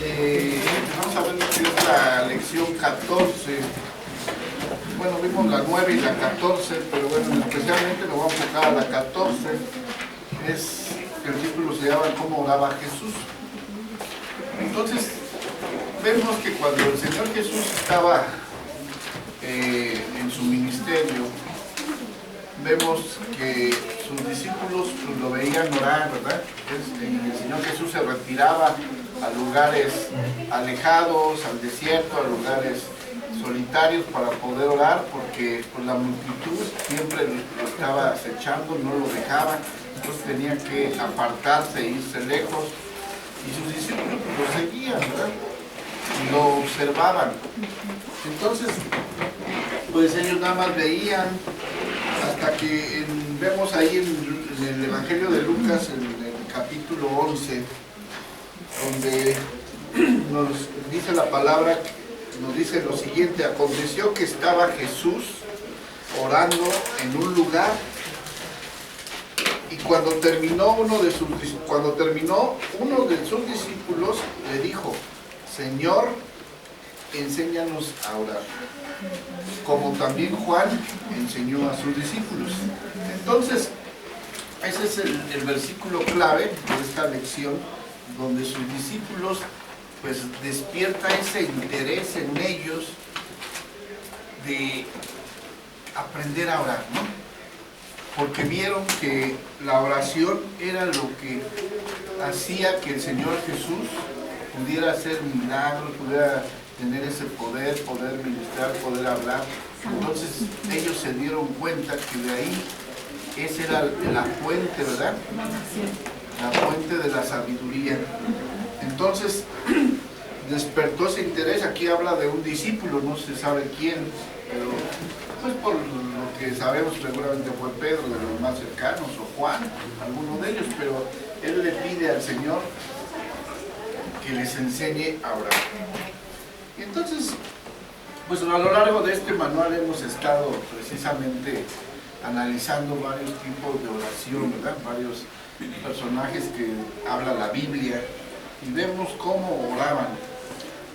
Vamos a ver lo que es la lección 14. Bueno, vimos la 9 y la 14, pero bueno, especialmente nos vamos a enfocar a la 14. El título se llama ¿Cómo oraba Jesús? Entonces, vemos que cuando el Señor Jesús estaba en su ministerio, vemos que sus discípulos pues, lo veían orar, ¿verdad? El Señor Jesús se retiraba a lugares alejados, al desierto, a lugares solitarios para poder orar, porque pues, la multitud siempre lo estaba acechando, no lo dejaba, entonces tenía que apartarse e irse lejos, y sus discípulos pues, lo seguían, ¿verdad? Y lo observaban. Entonces, pues ellos nada más veían, hasta que vemos ahí en el Evangelio de Lucas, en el capítulo 11, donde nos dice la palabra, nos dice lo siguiente: aconteció que estaba Jesús orando en un lugar, y cuando terminó uno de sus discípulos le dijo: Señor, enséñanos a orar, como también Juan enseñó a sus discípulos. Entonces, ese es el versículo clave de esta lección, donde sus discípulos pues despierta ese interés en ellos de aprender a orar, ¿no? Porque vieron que la oración era lo que hacía que el Señor Jesús pudiera hacer milagros, pudiera tener ese poder ministrar, poder hablar. Entonces ellos se dieron cuenta que de ahí esa era la fuente, ¿verdad? La fuente de la sabiduría. Entonces despertó ese interés. Aquí habla de un discípulo, no se sabe quién, pero pues por lo que sabemos seguramente fue Pedro, de los más cercanos, o Juan, alguno de ellos, pero él le pide al Señor que les enseñe a orar. Y entonces, pues a lo largo de este manual hemos estado precisamente analizando varios tipos de oración, ¿verdad? Varios personajes que habla la Biblia, y vemos cómo oraban.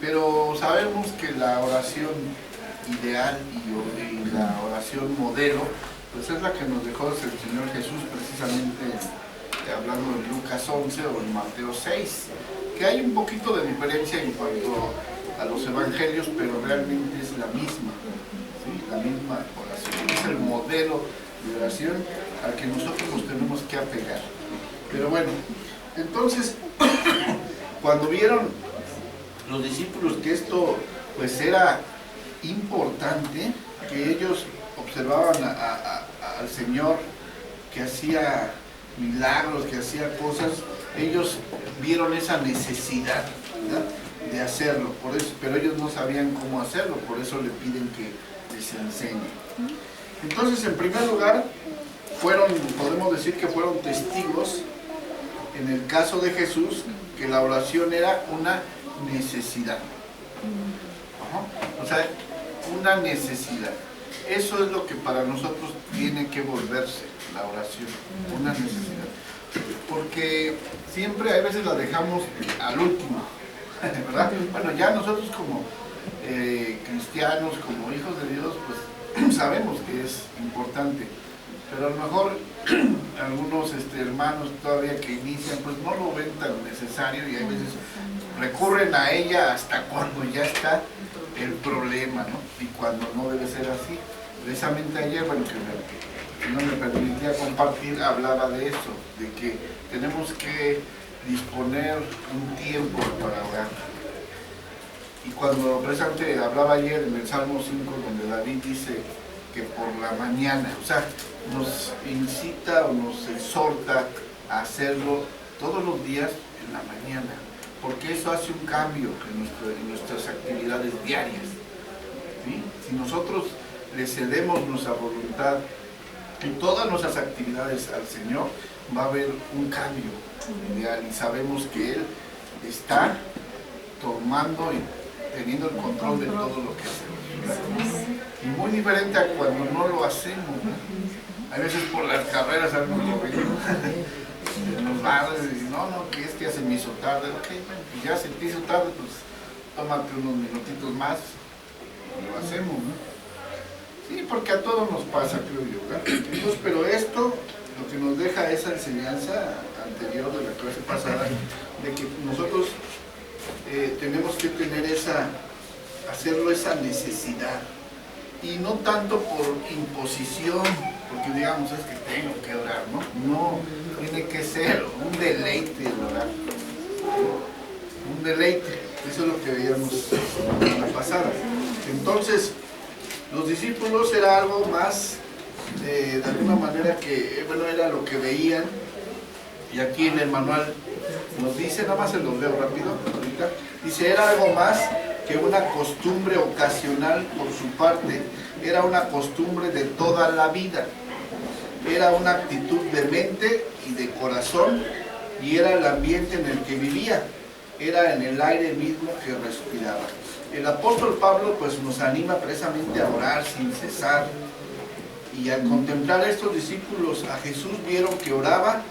Pero sabemos que la oración ideal y la oración modelo, pues es la que nos dejó el Señor Jesús, precisamente hablando en Lucas 11 o en Mateo 6, que hay un poquito de diferencia en cuanto a los evangelios, pero realmente es la misma, ¿sí? La misma oración, es el modelo de oración al que nosotros nos tenemos que apegar. Pero bueno, entonces cuando vieron los discípulos que esto pues era importante, que ellos observaban al Señor que hacía milagros, que hacía cosas, ellos vieron esa necesidad, ¿verdad?, de hacerlo, por eso, pero ellos no sabían cómo hacerlo, por eso le piden que les enseñe. Entonces, en primer lugar, podemos decir que fueron testigos, en el caso de Jesús, que la oración era una necesidad. O sea, una necesidad. Eso es lo que para nosotros tiene que volverse la oración, una necesidad. Porque siempre a veces la dejamos al último, ¿verdad? Bueno, ya nosotros como cristianos, como hijos de Dios, pues sabemos que es importante, pero a lo mejor algunos hermanos todavía que inician, pues no lo ven tan necesario, y a veces recurren a ella hasta cuando ya está el problema, ¿no? Y cuando no debe ser así. Precisamente ayer, bueno, que no me permitía compartir, hablaba de eso, de que tenemos que disponer un tiempo para orar. Y cuando precisamente hablaba ayer en el Salmo 5, donde David dice que por la mañana, o sea, nos incita o nos exhorta a hacerlo todos los días en la mañana, porque eso hace un cambio en nuestras actividades diarias, ¿sí? Si nosotros le cedemos nuestra voluntad en todas nuestras actividades al Señor, va a haber un cambio ideal, y sabemos que Él está tomando y teniendo el control de todo lo que hacemos. Y muy diferente a cuando no lo hacemos, ¿no? A veces por las carreras algo corriendo, en los bares, y no, que es que ya se me hizo tarde. Ok, bueno, pues ya se te hizo tarde, pues tómate unos minutitos más y lo hacemos, ¿no? Sí, porque a todos nos pasa, creo yo, ¿verdad? Entonces, pero esto, lo que nos deja esa enseñanza anterior de la clase pasada, de que nosotros tenemos que tener hacerlo esa necesidad, y no tanto por imposición, porque digamos, es que tengo que orar, ¿no? No, tiene que ser un deleite orar, un deleite. Eso es lo que veíamos la semana pasada. Entonces, los discípulos era algo más, de alguna manera que, bueno, era lo que veían, y aquí en el manual nos dice, nada más se los leo rápido, ahorita, dice, era algo más que una costumbre ocasional por su parte, era una costumbre de toda la vida, era una actitud de mente y de corazón, y era el ambiente en el que vivía, era en el aire mismo que respiraba. El apóstol Pablo pues nos anima precisamente a orar sin cesar, y al contemplar estos discípulos a Jesús vieron que oraba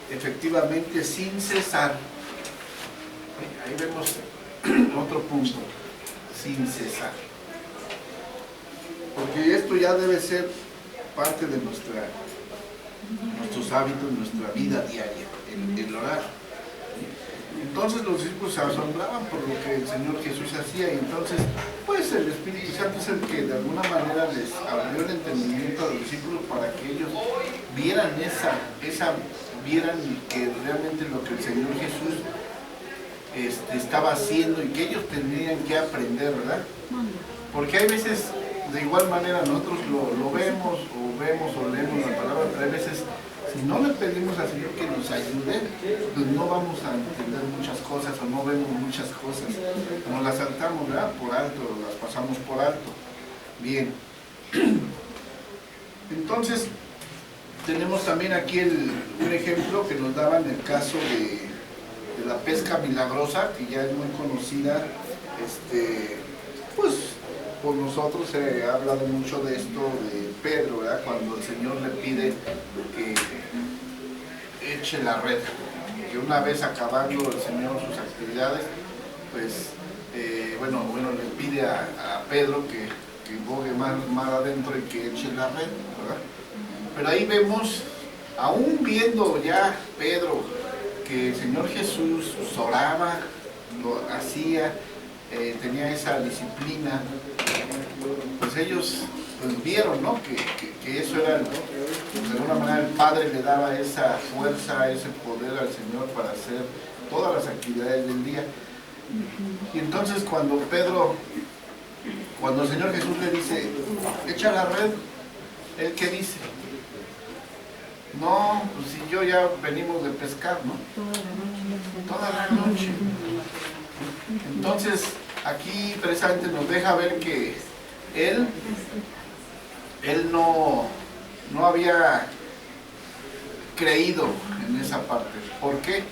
efectivamente sin cesar. Ahí vemos otro punto, sin cesar, porque esto ya debe ser parte de nuestros hábitos, nuestra vida diaria, el orar. Entonces los discípulos se asombraban por lo que el Señor Jesús hacía, y entonces pues el Espíritu Santo es el que de alguna manera les abrió el entendimiento a los discípulos para que ellos vieran vieran que realmente lo que el Señor Jesús estaba haciendo, y que ellos tenían que aprender, ¿verdad? Porque hay veces, de igual manera, nosotros lo vemos o leemos la palabra, pero hay veces, si no le pedimos al Señor que nos ayude, pues no vamos a entender muchas cosas, o no vemos muchas cosas, nos las saltamos, ¿verdad? Por alto, las pasamos por alto. Bien. Entonces, tenemos también aquí un ejemplo que nos daba en el caso de la pesca milagrosa, que ya es muy conocida, pues por nosotros se ha hablado mucho de esto de Pedro, ¿verdad? Cuando el Señor le pide que eche la red, que una vez acabando el Señor sus actividades, pues bueno, le pide a Pedro que bogue más adentro y que eche la red, ¿verdad? Pero ahí vemos, aún viendo ya Pedro que el Señor Jesús oraba, lo hacía, tenía esa disciplina, pues ellos pues vieron, ¿no? que eso era, de alguna manera el Padre le daba esa fuerza, ese poder al Señor para hacer todas las actividades del día. Y entonces cuando el Señor Jesús le dice, echa la red, ¿él qué dice? No, pues si yo ya venimos de pescar, ¿no? Toda la noche. Entonces, aquí precisamente nos deja ver que él no había creído en esa parte. ¿Por qué?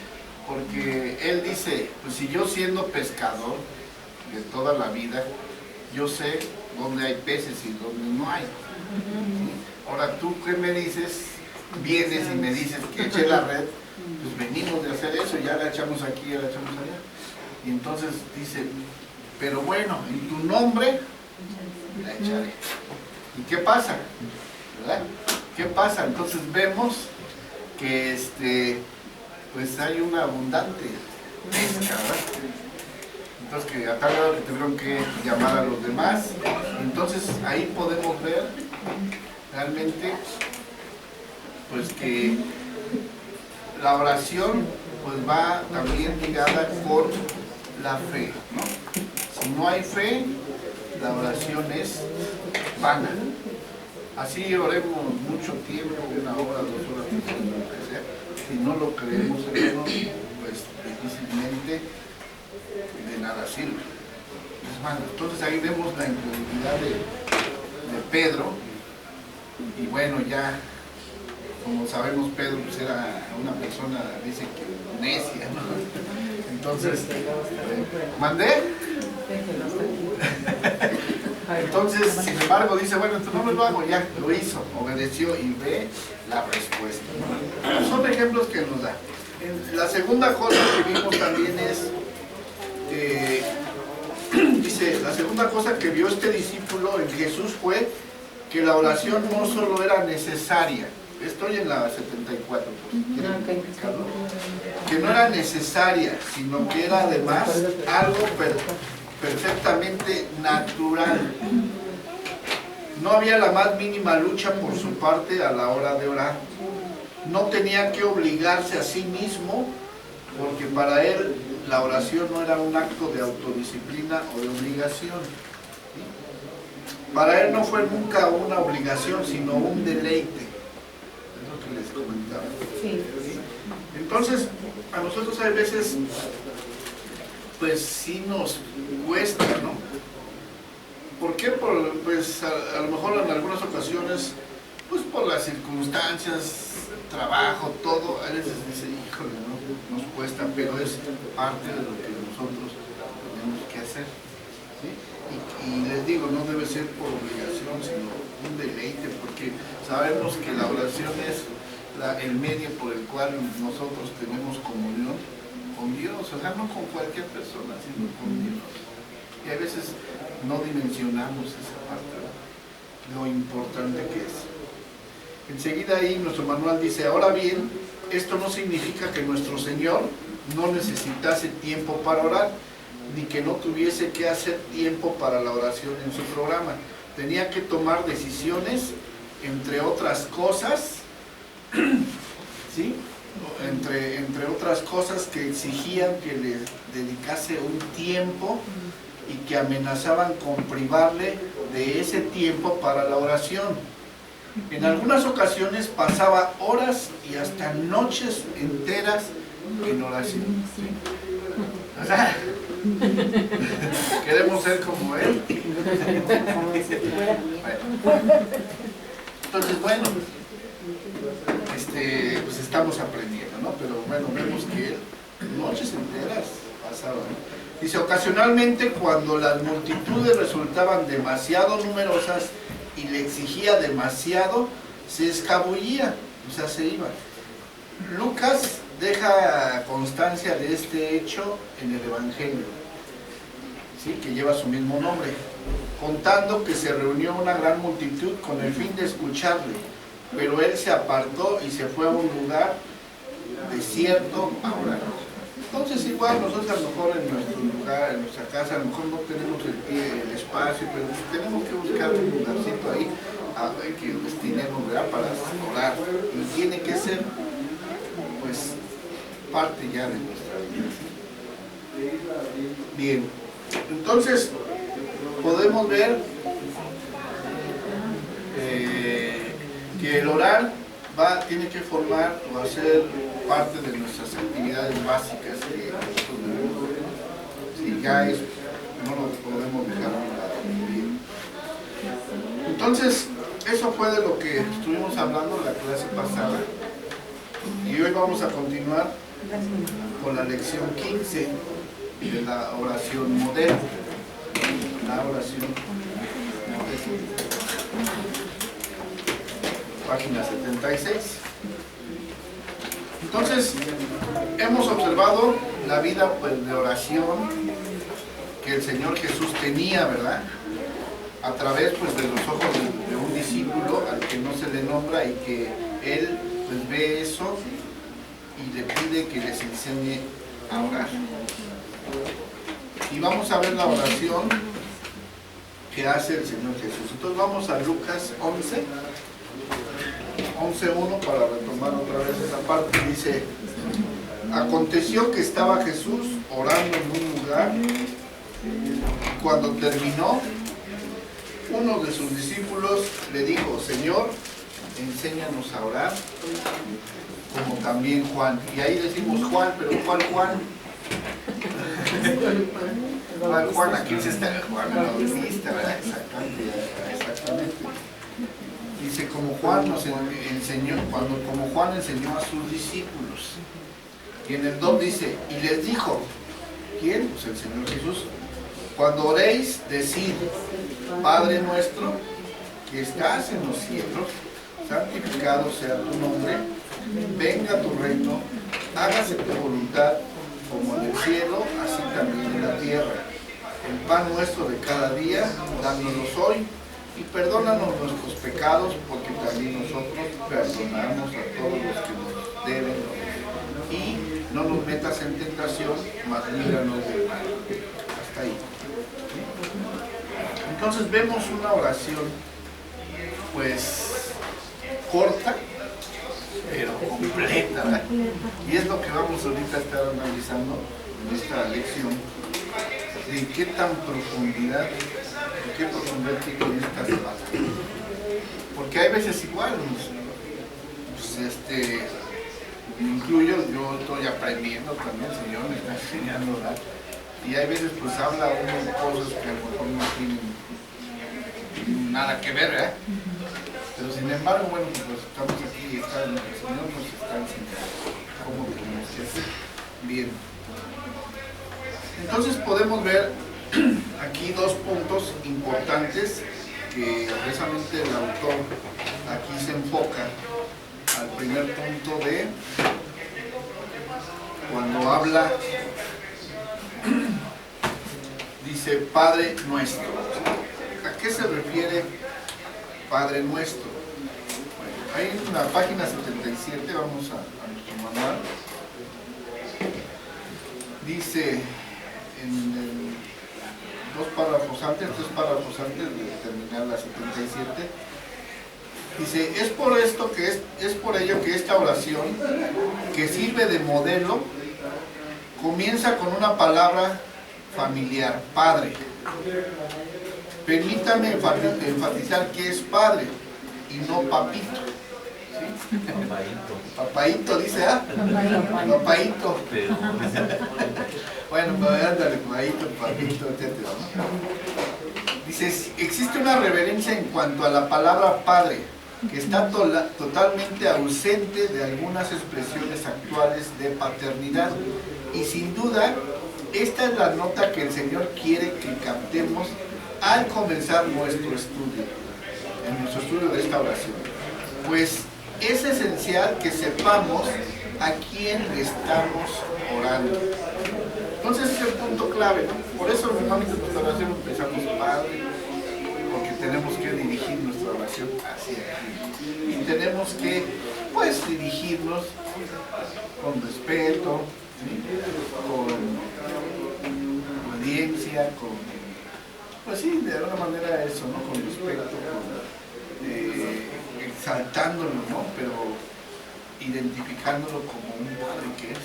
Porque él dice, pues si yo siendo pescador de toda la vida, yo sé dónde hay peces y dónde no hay. Ahora, ¿tú qué me dices? Vienes y me dices que eche la red, pues venimos de hacer eso, ya la echamos aquí, ya la echamos allá. Y entonces dice, pero bueno, en tu nombre la echaré. ¿Y qué pasa? ¿Verdad? ¿Qué pasa? Entonces vemos que pues hay una abundante pesca, ¿verdad? Entonces que a tal grado que tuvieron que llamar a los demás. Entonces ahí podemos ver realmente pues que la oración pues va también ligada con la fe, ¿no? Si no hay fe, la oración es vana. Así oremos mucho tiempo, 1 hora, 2 horas, lo que sea. Si no lo creemos, hermano, pues difícilmente de nada sirve. Es vano. Entonces ahí vemos la incredulidad de Pedro. Y bueno, ya como sabemos, Pedro pues era una persona, dice que necia, ¿no? Entonces, ¿mandé? Entonces, sin embargo, dice, bueno, entonces no lo hago, ya lo hizo, obedeció y ve la respuesta. Son ejemplos que nos da. La segunda cosa que vimos también es, dice, la segunda cosa que vio este discípulo en Jesús fue que la oración no solo era necesaria. Estoy en la 74, pues, que no era necesaria, sino que era además algo perfectamente natural. No había la más mínima lucha por su parte a la hora de orar. No tenía que obligarse a sí mismo, porque para él la oración no era un acto de autodisciplina o de obligación. ¿Sí? Para él no fue nunca una obligación, sino un deleite. Es lo que les comentaba. Sí. Entonces, a nosotros hay veces, pues sí nos cuesta, ¿no? ¿Por qué? Pues a lo mejor en algunas ocasiones, pues por las circunstancias, trabajo, todo, a veces dice, híjole, ¿no? Nos cuesta, pero es parte de lo que nosotros tenemos que hacer. ¿Sí? Y les digo, no debe ser por obligación, sino un deleite, porque sabemos que la oración es el medio por el cual nosotros tenemos comunión con Dios, o sea, no con cualquier persona, sino con Dios. Y a veces no dimensionamos esa parte, ¿no? Lo importante que es. Enseguida ahí nuestro manual dice, ahora bien, esto no significa que nuestro Señor no necesitase tiempo para orar, ni que no tuviese que hacer tiempo para la oración en su programa. Tenía que tomar decisiones, entre otras cosas, ¿sí? Entre otras cosas que exigían que le dedicase un tiempo y que amenazaban con privarle de ese tiempo para la oración. En algunas ocasiones pasaba horas y hasta noches enteras en oración. ¿Sí? O sea, queremos ser como él. Entonces, bueno, pues estamos aprendiendo, ¿no? Pero bueno, vemos que él noches enteras pasaba, ¿no? Dice, ocasionalmente cuando las multitudes resultaban demasiado numerosas y le exigía demasiado, se escabullía, o sea, se iba. Lucas deja constancia de este hecho en el Evangelio, ¿sí? Que lleva su mismo nombre, contando que se reunió una gran multitud con el fin de escucharle, pero él se apartó y se fue a un lugar desierto a orar. Entonces igual nosotros a lo mejor en nuestro lugar, en nuestra casa, a lo mejor no tenemos el espacio, pero tenemos que buscar un lugarcito ahí que destinemos, ¿verdad?, para orar. Y tiene que ser, pues, parte ya de nuestra vida. Bien, entonces podemos ver que el orar tiene que formar o hacer parte de nuestras actividades básicas que nosotros debemos, si ya es, no lo podemos dejar a un lado. Bien. Entonces, eso fue de lo que estuvimos hablando en la clase pasada, y hoy vamos a continuar con la lección 15 de la oración moderna. La oración moderna. Página 76. Entonces, hemos observado la vida, pues, de oración que el Señor Jesús tenía, ¿verdad? A través, pues, de los ojos de un discípulo al que no se le nombra, y que él, pues, ve eso y le pide que les enseñe a orar. Y vamos a ver la oración que hace el Señor Jesús. Entonces vamos a Lucas 11:1 para retomar otra vez esa parte. Dice, aconteció que estaba Jesús orando en un lugar, y cuando terminó, uno de sus discípulos le dijo, Señor, enséñanos a orar, como también Juan. Y ahí decimos Juan, pero ¿cuál Juan? ¿Cuál Juan? Aquí se está Juan el Bautista, ¿verdad? Exactamente. Dice, como Juan nos enseñó, como Juan enseñó a sus discípulos. Y en el 2 dice, y les dijo, ¿quién? Pues el Señor Jesús. Cuando oréis, decid: Padre nuestro que estás en los cielos, santificado sea tu nombre, venga tu reino, hágase tu voluntad, como en el cielo, así también en la tierra. El pan nuestro de cada día, dánoslos hoy, y perdónanos nuestros pecados, porque también nosotros perdonamos a todos los que nos deben. Y no nos metas en tentación, mas líbranos del mal. Hasta ahí. Entonces vemos una oración, pues, corta, pero completa, ¿verdad? Y es lo que vamos ahorita a estar analizando en esta lección, de qué tan profundidad, de qué profundidad tienen estas palabras. Porque hay veces igual, pues, me incluyo, yo estoy aprendiendo también, el Señor me está enseñando a orar, y hay veces pues habla uno de cosas que a lo mejor no tienen nada que ver, ¿verdad? Pero sin embargo, bueno, pues estamos aquí y el Señor nos está enseñando cómo tenemos que hacer bien. Entonces podemos ver aquí dos puntos importantes que precisamente el autor aquí se enfoca al primer punto de cuando habla, dice Padre nuestro. ¿A qué se refiere Padre nuestro? Bueno, ahí en la página 77, vamos a nuestro manual, dice en dos párrafos antes, tres párrafos antes de terminar la 77, dice: es por esto que es por ello que esta oración, que sirve de modelo, comienza con una palabra familiar: Padre. Permítame enfatizar que es Padre y no Papito. ¿Sí? Papaito, dice, Papaito. Bueno, pues ándale, Papito, etc. Dice: existe una reverencia en cuanto a la palabra Padre, que está totalmente ausente de algunas expresiones actuales de paternidad. Y sin duda, esta es la nota que el Señor quiere que captemos al comenzar nuestro estudio de esta oración. Pues es esencial que sepamos a quién le estamos orando. Entonces es el punto clave, ¿no? Por eso normalmente en nuestra oración empezamos Padre, porque tenemos que dirigir nuestra oración hacia aquí. Y tenemos que, pues, dirigirnos con respeto, ¿sí? Con obediencia, pues sí, de alguna manera eso, ¿no? Con respeto, exaltándolo, ¿no? Pero identificándolo como un Padre que es.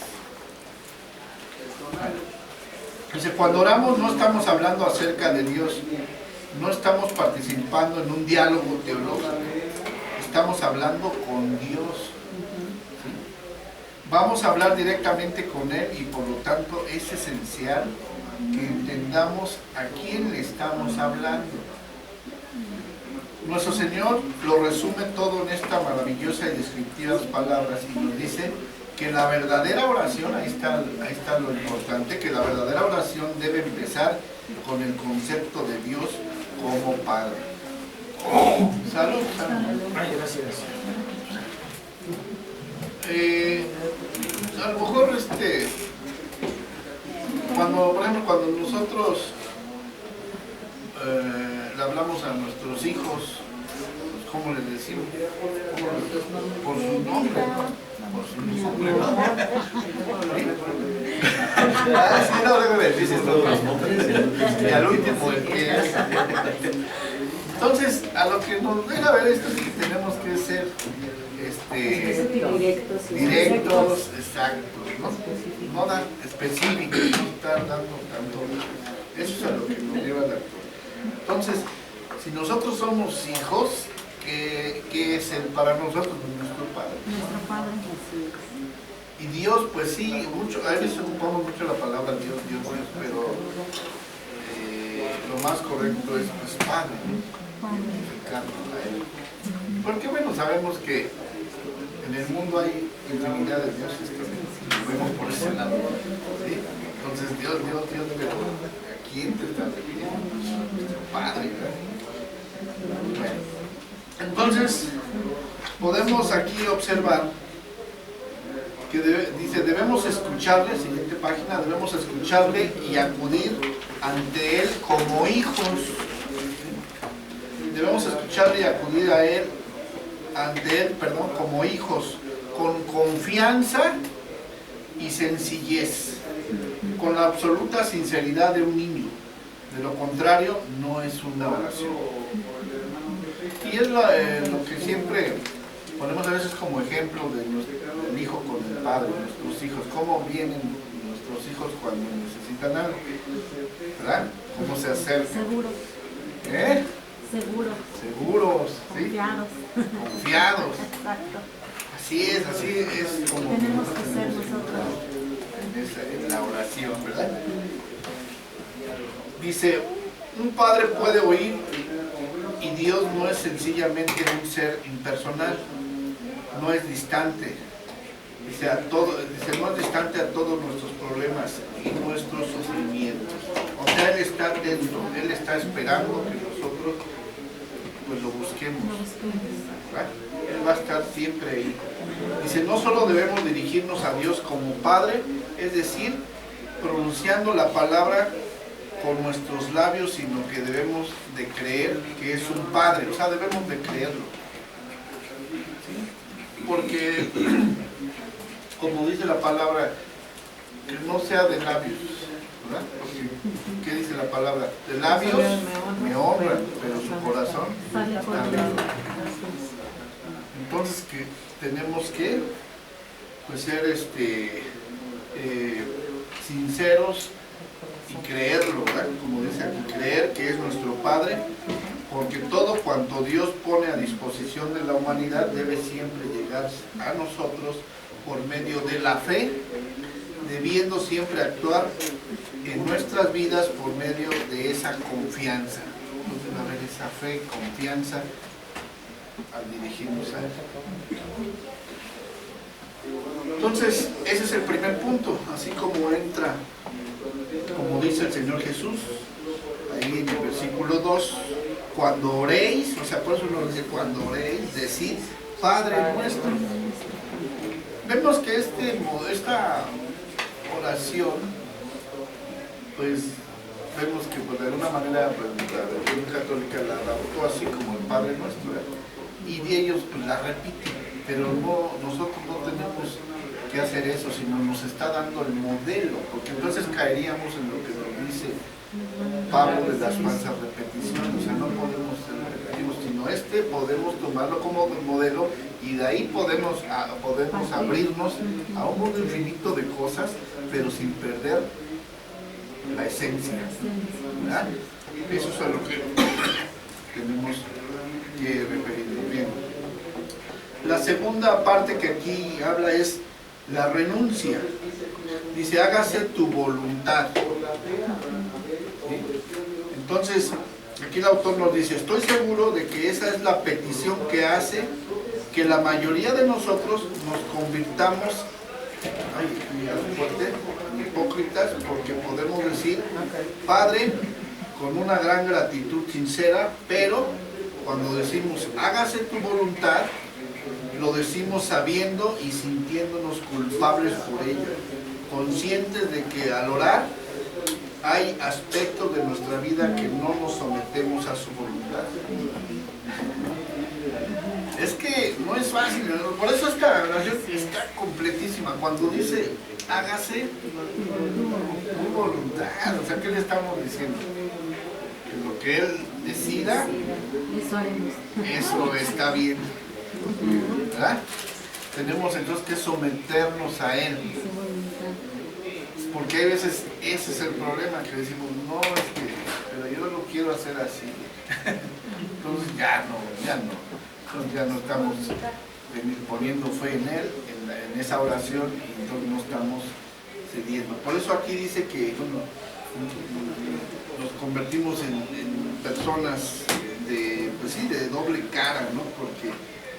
Entonces, cuando oramos no estamos hablando acerca de Dios, no estamos participando en un diálogo teológico, estamos hablando con Dios. ¿Sí? Vamos a hablar directamente con Él y por lo tanto es esencial que entendamos a quién le estamos hablando. Nuestro Señor lo resume todo en esta maravillosa y descriptivas palabras y nos dice que la verdadera oración, ahí está lo importante, que la verdadera oración debe empezar con el concepto de Dios como Padre. Salud. Ay, gracias. A lo mejor por ejemplo, cuando nosotros le hablamos a nuestros hijos, ¿cómo les decimos? Por su nombre, ¿no? Por su nombre, ¿no? Sí, no, luego le dices los nombres y al último el que es. Entonces, a lo que nos deja ver esto es que tenemos que ser directos, exactos, ¿no? No dar específicos, no estar dando tanto. Eso es a lo que nos lleva la actualidad. Entonces, si nosotros somos hijos, ¿qué es para nosotros? Nuestro Padre. Nuestro Padre. Y Dios, pues sí, a veces ocupamos mucho la palabra Dios, pero lo más correcto es pues, Padre, a Él. Porque bueno, sabemos que en el mundo hay infinidad de dioses también, lo vemos por ese lado, ¿sí? Entonces, Dios, pero ¿a quién te está refiriendo? Nuestro Padre, ¿verdad? Bueno, entonces, podemos aquí observar que dice, debemos escucharle, siguiente página, debemos escucharle y acudir ante Él como hijos. Debemos escucharle y acudir a Él, ante Él, perdón, como hijos, con confianza y sencillez, con la absoluta sinceridad de un niño. De lo contrario, no es una oración. Y es lo que siempre ponemos a veces como ejemplo del hijo con el padre, nuestros hijos, cómo vienen nuestros hijos cuando necesitan algo, ¿verdad? Cómo se acercan. Seguros. ¿Eh? Seguros. ¿sí? Confiados. Confiados. Exacto. Así es como tenemos que ser nosotros. En la oración, ¿verdad? Dice, un padre puede oír y Dios no es sencillamente un ser impersonal, no es distante. Dice, no es distante a todos nuestros problemas y nuestros sufrimientos. O sea, Él está atento, Él está esperando que nosotros pues lo busquemos. ¿Verdad? Él va a estar siempre ahí. Dice, no solo debemos dirigirnos a Dios como Padre, es decir, pronunciando la palabra con nuestros labios, sino que debemos de creer que es un Padre, o sea, debemos de creerlo. ¿Sí? Porque, como dice la palabra, que no sea de labios, ¿verdad? Porque, ¿qué dice la palabra? De labios me honran, pero su corazón está lejos. Entonces, que tenemos que pues, ser sinceros y creerlo, ¿verdad? Como dice aquí, creer que es nuestro Padre, porque todo cuanto Dios pone a disposición de la humanidad debe siempre llegar a nosotros por medio de la fe, debiendo siempre actuar en nuestras vidas por medio de esa confianza. Entonces, debe haber esa fe, confianza al dirigirnos a Él. Entonces, ese es el primer punto, así como entra, como dice el Señor Jesús, ahí en el versículo 2, cuando oréis, o sea, por eso nos dice, cuando oréis, decid, Padre nuestro. Vemos que esta oración, pues, vemos que pues, de alguna manera pues, la religión católica la adoptó así como el Padre Nuestro, y de ellos pues, la repiten, pero nosotros no tenemos que hacer eso, sino nos está dando el modelo, porque entonces caeríamos en lo que nos dice Pablo de las falsas repeticiones, o sea, no podemos ser repetitivos, sino podemos tomarlo como modelo y de ahí podemos abrirnos a un mundo infinito de cosas, pero sin perder la esencia, ¿verdad? Eso es a lo que tenemos que referirnos bien. La segunda parte que aquí habla es la renuncia. Dice, hágase tu voluntad. ¿Sí? Entonces, aquí el autor nos dice, estoy seguro de que esa es la petición que hace que la mayoría de nosotros nos convirtamos hipócritas, porque podemos decir, Padre, con una gran gratitud sincera, pero cuando decimos, hágase tu voluntad, lo decimos sabiendo y sintiéndonos culpables por ello, conscientes de que al orar hay aspectos de nuestra vida que no nos sometemos a su voluntad. Es que no es fácil, por eso esta oración está completísima. Cuando dice, hágase tu voluntad, o sea, ¿qué le estamos diciendo? Que lo que Él decida, eso está bien, ¿verdad? Tenemos entonces que someternos a Él, porque hay veces ese es el problema, que decimos, no, es que, pero yo lo quiero hacer así, entonces ya no, entonces ya no estamos poniendo fe en Él, en esa oración, y entonces no estamos cediendo. Por eso aquí dice que nos convertimos en personas de doble cara, ¿no? Porque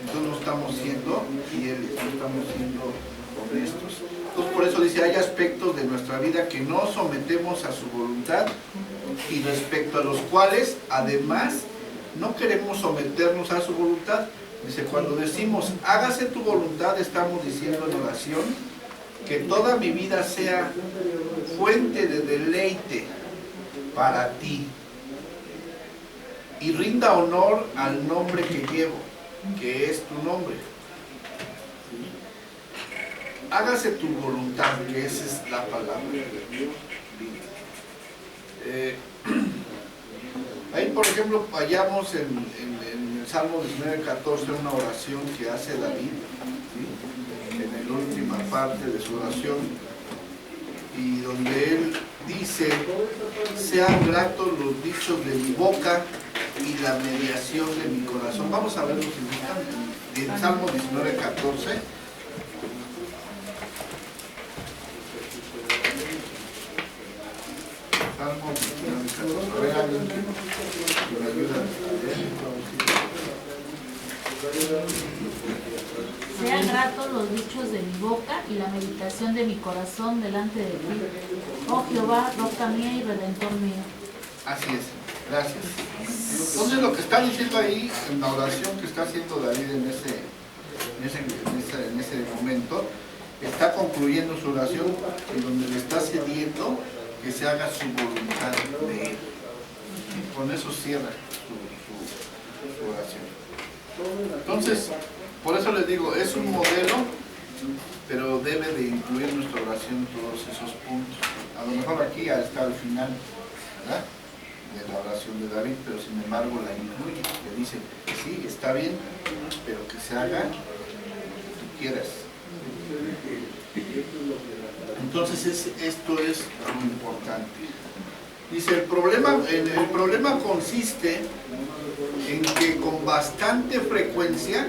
entonces no estamos siendo fieles, no estamos siendo honestos. Entonces por eso dice, hay aspectos de nuestra vida que no sometemos a su voluntad y respecto a los cuales además no queremos someternos a su voluntad. Dice, cuando decimos, hágase tu voluntad, estamos diciendo en oración, que toda mi vida sea fuente de deleite para ti y rinda honor al nombre que llevo, que es tu nombre. Hágase tu voluntad, que esa es la palabra. Ahí, por ejemplo, hallamos en el Salmo 19:14 una oración que hace David, ¿sí? En la última parte de su oración, y donde él dice, sean gratos los dichos de mi boca y la mediación de mi corazón. Vamos a ver los significantes. En Salmo 19:14. Salmo 19:14. A ver, alguien que me ayuda. Sean gratos los dichos de mi boca y la meditación de mi corazón delante de ti. Oh Jehová, roca mía y redentor mío. Así es, gracias. Entonces lo que está diciendo ahí en la oración que está haciendo David en ese momento, está concluyendo su oración y donde le está cediendo que se haga su voluntad de él. Y con eso cierra su oración. Entonces, por eso les digo, es un modelo, pero debe de incluir nuestra oración todos esos puntos. A lo mejor aquí está al final, ¿verdad?, de la oración de David, pero sin embargo la incluye, le dice, sí, está bien, pero que se haga lo que tú quieras. Entonces esto es lo importante. Dice, el problema consiste en que con bastante frecuencia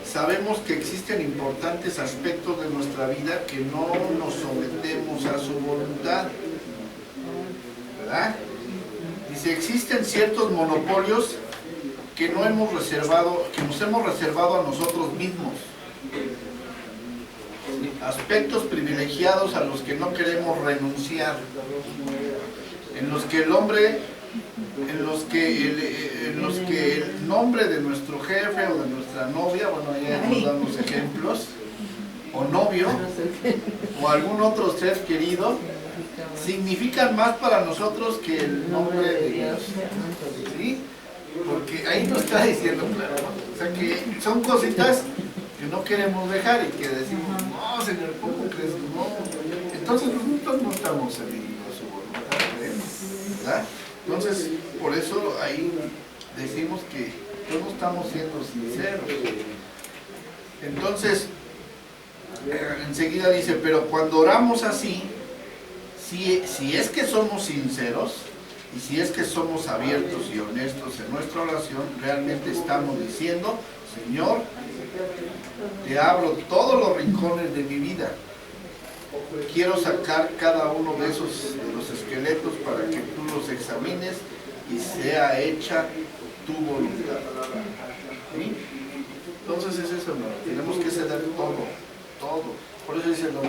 sabemos que existen importantes aspectos de nuestra vida que no nos sometemos a su voluntad, ¿verdad? Dice, existen ciertos monopolios que nos hemos reservado a nosotros mismos, aspectos privilegiados a los que no queremos renunciar, en los que el nombre de nuestro jefe o de nuestra novia, bueno, ya nos damos ejemplos, o novio, o algún otro ser querido, significan más para nosotros que el nombre de Dios, ¿sí? Porque ahí nos está diciendo claro, o sea que son cositas que no queremos dejar y que decimos, no, Señor, ¿cómo crees? No. Entonces nosotros no estamos cediendo a su voluntad, ¿verdad? Entonces, por eso ahí decimos que no estamos siendo sinceros. Entonces, enseguida dice, pero cuando oramos así, si es que somos sinceros y si es que somos abiertos y honestos en nuestra oración, realmente estamos diciendo, Señor, te abro todos los rincones de mi vida. Quiero sacar cada uno de los esqueletos para que tú los examines y sea hecha tu voluntad. ¿Sí? Entonces es eso, ¿no? Tenemos que ceder todo. Por eso dice lo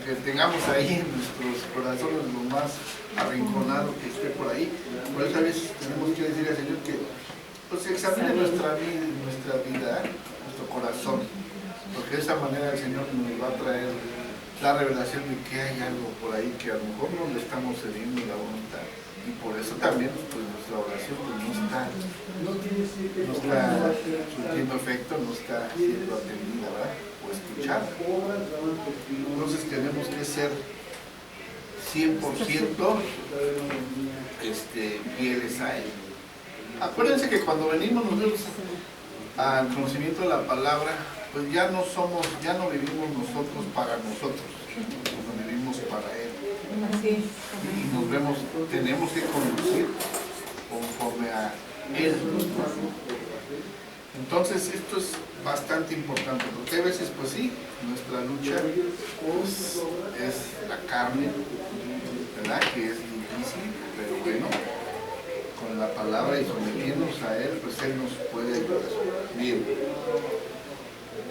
que tengamos ahí en nuestros corazones, lo más arrinconado que esté por ahí. Por eso a veces tenemos que decir al Señor que pues examine nuestra vida, nuestro corazón, porque de esa manera el Señor nos va a traer la revelación de que hay algo por ahí que a lo mejor no le estamos cediendo la voluntad, y por eso también pues, nuestra oración pues, no está surtiendo efecto, no está siendo atendida, ¿verdad?, o escuchada. Entonces tenemos que ser 100% fieles a Él. Acuérdense que cuando venimos nosotros al conocimiento de la palabra, pues ya no vivimos nosotros para nosotros, sino vivimos para Él. Y tenemos que conducir conforme a Él. Entonces esto es bastante importante, porque a veces pues sí, nuestra lucha pues, es la carne, ¿verdad?, que es difícil, pero bueno, con la palabra y sometiéndonos a Él, pues Él nos puede ayudar. Bien.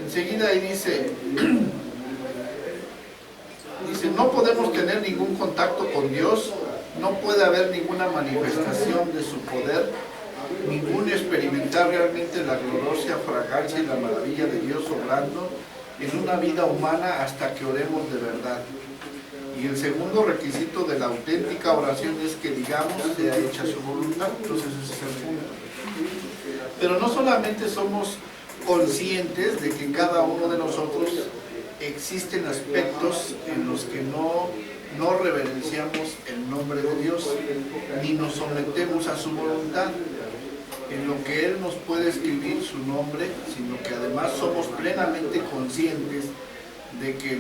Enseguida ahí dice, no podemos tener ningún contacto con Dios, no puede haber ninguna manifestación de su poder, ningún experimentar realmente la gloriosa fragancia y la maravilla de Dios obrando en una vida humana hasta que oremos de verdad. Y el segundo requisito de la auténtica oración es que digamos sea hecha su voluntad. Entonces ese es el punto. Pero no solamente somos conscientes de que cada uno de nosotros existen aspectos en los que no reverenciamos el nombre de Dios, ni nos sometemos a su voluntad, en lo que Él nos puede escribir su nombre, sino que además somos plenamente conscientes de que